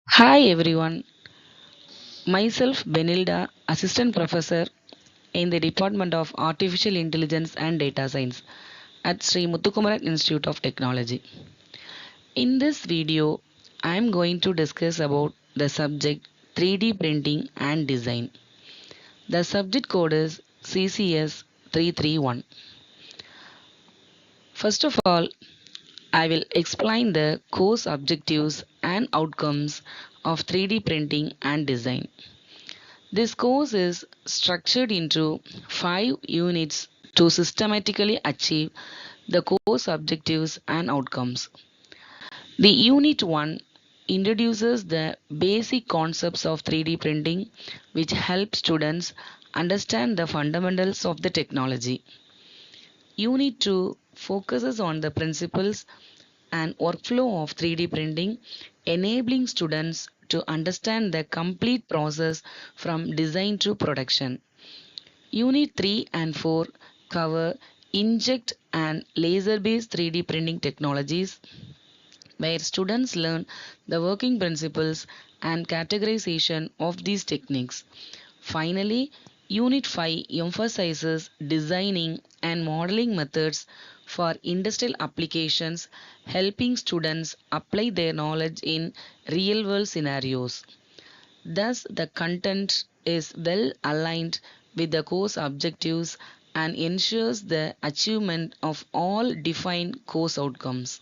Hi everyone, myself Benilda, Assistant Professor in the Department of Artificial Intelligence and Data Science at Sri Muthukumaran Institute of Technology. In this video, I am going to discuss about the subject 3D printing and design. The subject code is CCS331. First of all, I will explain the course objectives and outcomes of 3D printing and design. This course is structured into 5 units to systematically achieve the course objectives and outcomes. The Unit 1 introduces the basic concepts of 3D printing, which help students understand the fundamentals of the technology. Unit 2 focuses on the principles and workflow of 3D printing, enabling students to understand the complete process from design to production. Unit 3 and 4 cover inkjet and laser based 3D printing technologies, where students learn the working principles and categorization of these techniques. Finally, Unit 5 emphasizes designing and modeling methods for industrial applications, helping students apply their knowledge in real world scenarios. Thus, the content is well aligned with the course objectives and ensures the achievement of all defined course outcomes.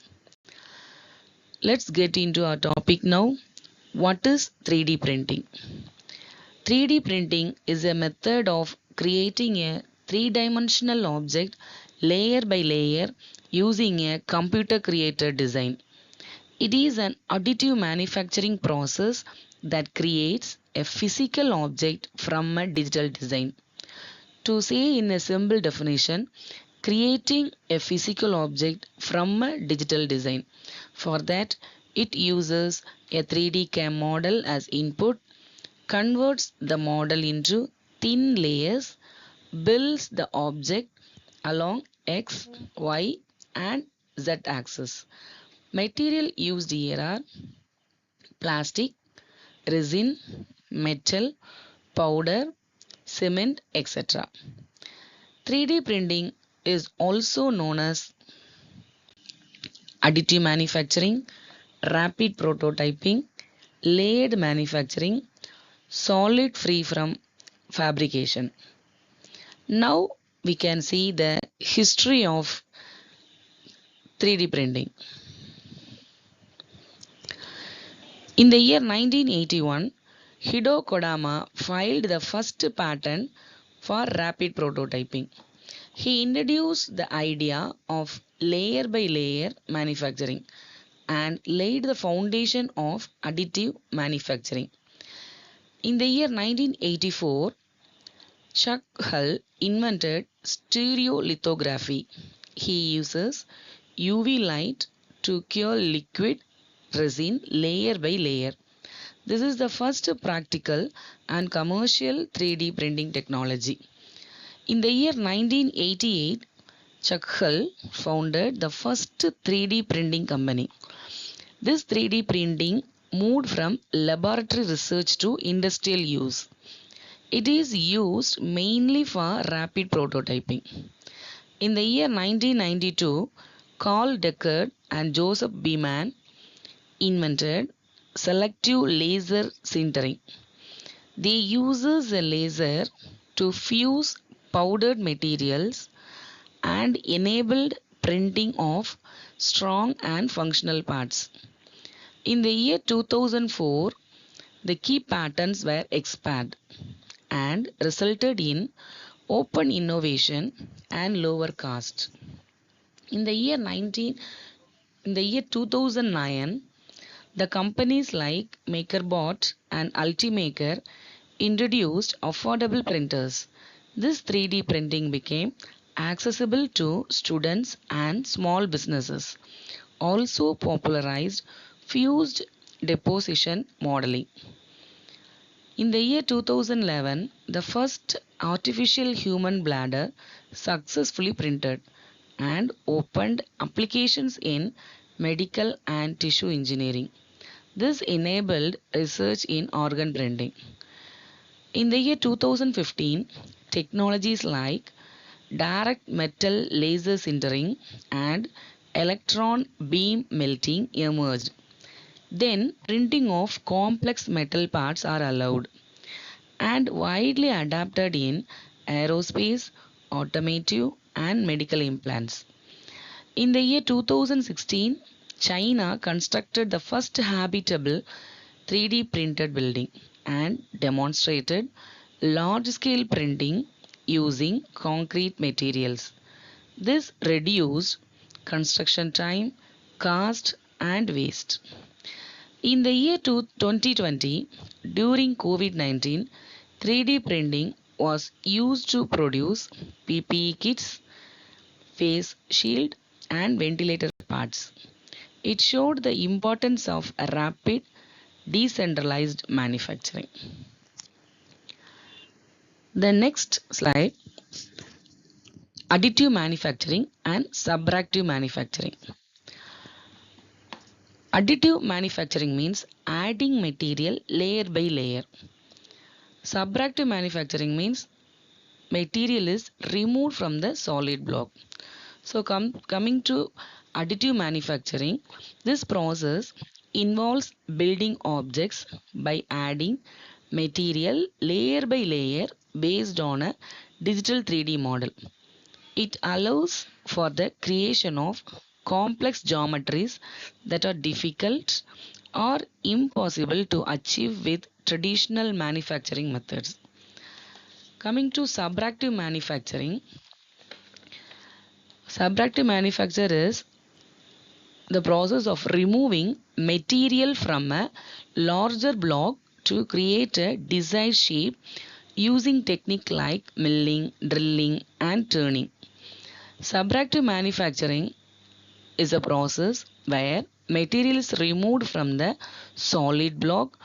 Let's get into our topic now. What is 3D printing? 3D printing is a method of creating a three-dimensional object layer by layer using a computer created design. It is an additive manufacturing process that creates a physical object from a digital design. To say in a simple definition, creating a physical object from a digital design. For that, it uses a 3D CAM model as input, converts the model into thin layers, builds the object along X, Y, and Z axis. Material used here are plastic, resin, metal, powder, cement, etc. 3D printing is also known as additive manufacturing, rapid prototyping, layered manufacturing, solid free from fabrication. Now we can see the history of 3D printing. In the year 1981, Hideo Kodama filed the first patent for rapid prototyping. He introduced the idea of layer by layer manufacturing and laid the foundation of additive manufacturing. In the year 1984, Chuck Hull invented stereolithography. He uses UV light to cure liquid resin layer by layer. This is the first practical and commercial 3D printing technology. In the year 1988, Chuck Hull founded the first 3D printing company. This 3D printing moved from laboratory research to industrial use. It is used mainly for rapid prototyping. In the year 1992, Carl Deckard and Joseph Beeman invented selective laser sintering. They uses a laser to fuse powdered materials and enabled printing of strong and functional parts. In the year 2004, the key patents were expired and resulted in open innovation and lower cost. In the year 2009, the companies like MakerBot and Ultimaker introduced affordable printers. This 3D printing became accessible to students and small businesses. Also popularized fused deposition modeling. In the year 2011, the first artificial human bladder successfully printed and opened applications in medical and tissue engineering. This enabled research in organ printing. In the year 2015, technologies like direct metal laser sintering and electron beam melting emerged. Then, printing of complex metal parts are allowed and widely adapted in aerospace, automotive, and medical implants. In the year 2016, China constructed the first habitable 3D printed building and demonstrated large scale printing using concrete materials. This reduced construction time, cost, and waste. In the year 2020, during COVID-19, 3D printing was used to produce PPE kits, face shield, and ventilator parts. It showed the importance of rapid, decentralized manufacturing. The next slide, additive manufacturing and subtractive manufacturing. Additive manufacturing means adding material layer by layer. Subtractive manufacturing means material is removed from the solid block. So coming to additive manufacturing, this process involves building objects by adding material layer by layer based on a digital 3D model. It allows for the creation of complex geometries that are difficult or impossible to achieve with traditional manufacturing methods. Coming to subtractive manufacture is the process of removing material from a larger block to create a desired shape using technique like milling, drilling, and turning. Subtractive manufacturing is a process where material is removed from the solid block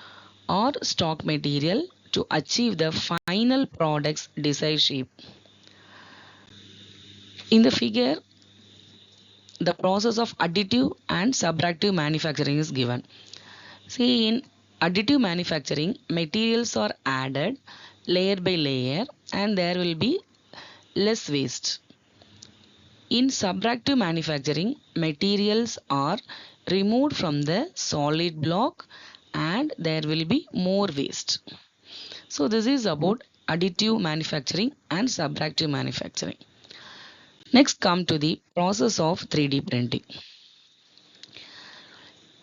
or stock material to achieve the final product's desired shape. In the figure, the process of additive and subtractive manufacturing is given. See, in additive manufacturing, materials are added layer by layer and there will be less waste. In subtractive manufacturing, materials are removed from the solid block and there will be more waste. So this is about additive manufacturing and subtractive manufacturing. Next come to the process of 3D printing.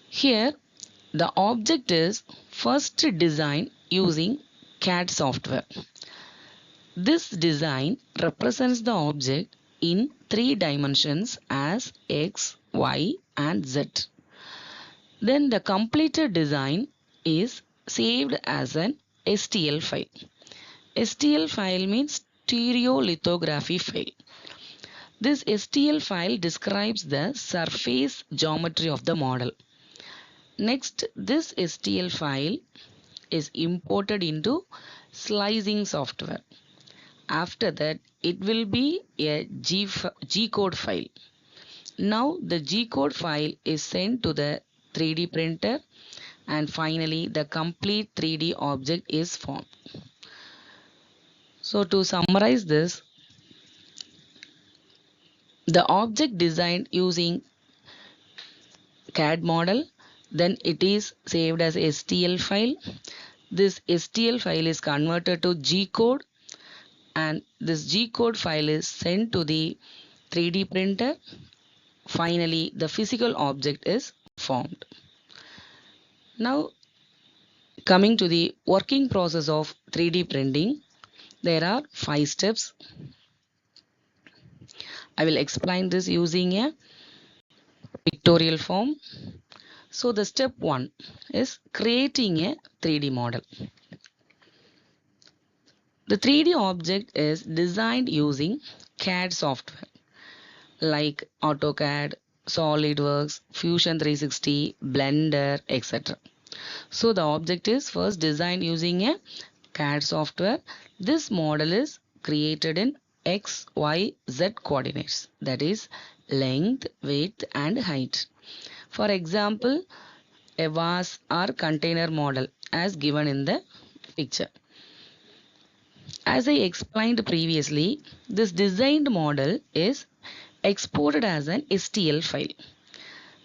Here the object is first designed using CAD software. This design represents the object in 3 dimensions as X, Y and Z. Then the completed design is saved as an STL file. STL file means stereolithography file. This STL file describes the surface geometry of the model. Next, this STL file is imported into slicing software. After that, it will be a G-code file. Now, the G-code file is sent to the 3D printer and finally the complete 3D object is formed. So, to summarize this, the object designed using CAD model, then it is saved as STL file. This STL file is converted to G-code and this G-code file is sent to the 3D printer. Finally, the physical object is formed. Now, coming to the working process of 3D printing, there are 5 steps. I will explain this using a pictorial form. So the step 1 is creating a 3D model. The 3D object is designed using CAD software like AutoCAD, SolidWorks, Fusion 360, Blender, etc. So the object is first designed using a CAD software. This model is created in X, Y, Z coordinates, that is length, width and height. For example, a vase or container model as given in the picture. As I explained previously, this designed model is exported as an STL file.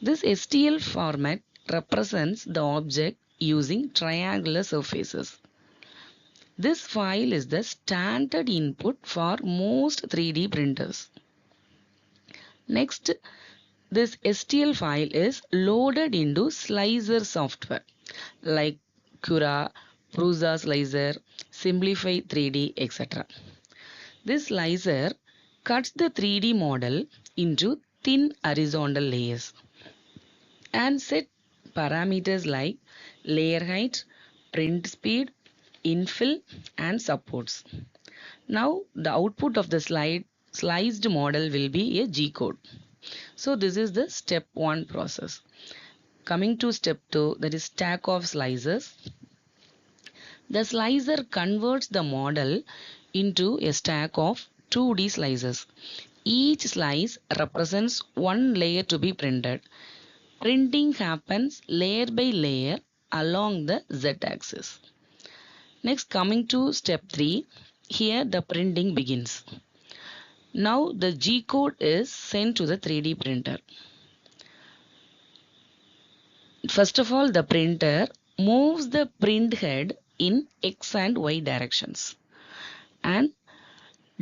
This STL format represents the object using triangular surfaces. This file is the standard input for most 3D printers. Next, this STL file is loaded into slicer software like Cura, Prusa Slicer, Simplify 3D, etc. This slicer cuts the 3D model into thin horizontal layers and set parameters like layer height, print speed, infill and supports. Now the output of the sliced model will be a G code. So this is the step 1 process. Coming to step 2, that is stack of slices. The slicer converts the model into a stack of 2D slices. Each slice represents one layer to be printed. Printing happens layer by layer along the z-axis. Next, coming to step 3, here the printing begins. Now the G code is sent to the 3D printer. First of all, the printer moves the print head in X and Y directions and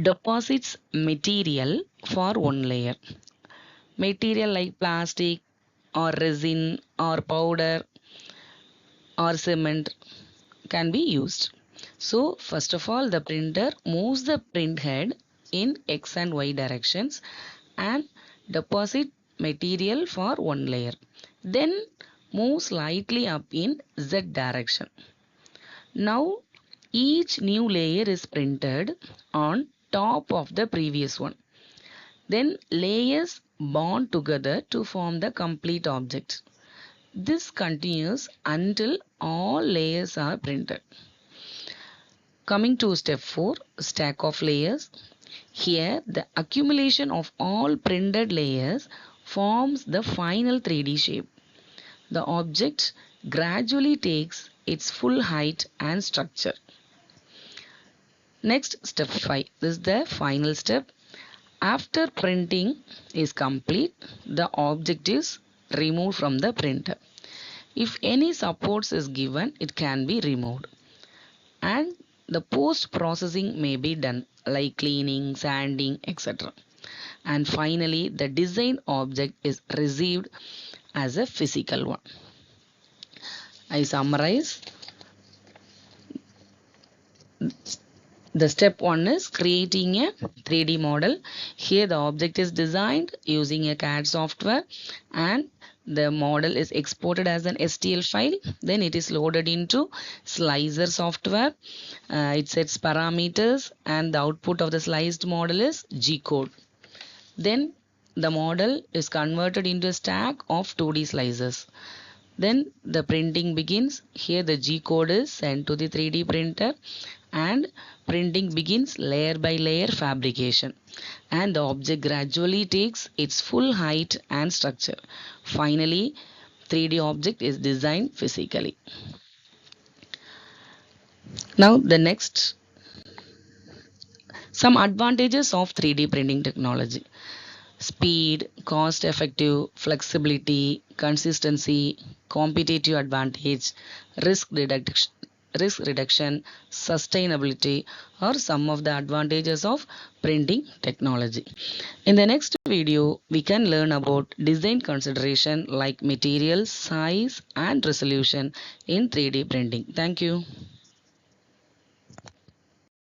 deposits material for one layer. Material like plastic or resin or powder or cement can be used. So first of all, the printer moves the print head in X and Y directions and deposit material for one layer. Then move slightly up in Z direction. Now each new layer is printed on top of the previous one. Then layers bond together to form the complete object. This continues until all layers are printed. Coming to step 4, stack of layers. Here the accumulation of all printed layers forms the final 3D shape. The object gradually takes its full height and structure. Next, step 5. This is the final step. After printing is complete, the object is removed from the printer. If any supports is given, it can be removed. And the post-processing may be done like cleaning, sanding, etc. And finally, the design object is received as a physical one. I summarize. The step 1 is creating a 3D model. Here the object is designed using a CAD software and the model is exported as an STL file. Then it is loaded into slicer software. It sets parameters and the output of the sliced model is G code. Then the model is converted into a stack of 2D slices. Then the printing begins. Here the G code is sent to the 3D printer and printing begins layer by layer fabrication. And the object gradually takes its full height and structure. Finally, 3D object is designed physically. Now the next, some advantages of 3D printing technology. Speed, cost effective, flexibility, consistency, competitive advantage, risk reduction, sustainability are some of the advantages of printing technology. In the next video, we can learn about design consideration like material, size and resolution in 3D printing. Thank you.